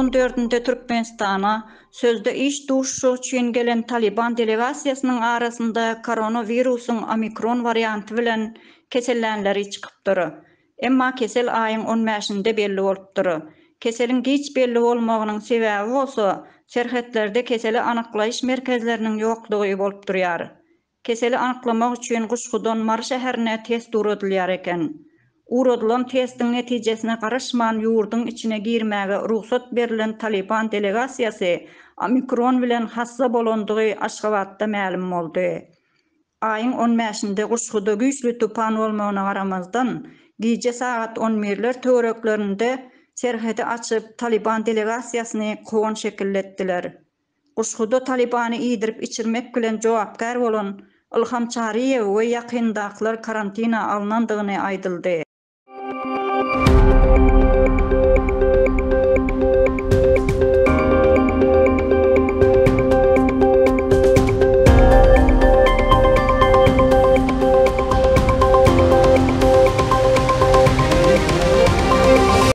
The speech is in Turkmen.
14-nde Türkmenistana sözde iş duşuşu üçin gelen Taliban delegasiyasının arasında koronavirusun omikron varianty bilen kesellänleri çykypdyr. Emma kesel aýyň 15-nde belli bolupdyr. Keselin hiç belli bolmagynyň sebäbi bolsa, serhetlerde keseli anyklaýyş merkezleriniň ýoklugy bolup durýar. Keseli anyklamak üçin Guşgudan Mar şäherine test uradylýar eken. Uradylan testiň netijesine garaşman ýurdun içine girmäge ruhsat berilen Taliban delegasiýasy omikron bilen hassa bolandygy Aşgabatda ma'lum boldy. Aýyň 15-nde Guşguda güýçli tupan bolmagyna garamazdan, gije saat 11'ler töwereklerinde serheti açyp Taliban delegasiýasyny kowan şekilletdiler. Guşguda Talibany iýdirip içirmek bilen jogapkar bolan Ilham Çariýew we ýakyndakylar karantina alynandygyny aýdyldy.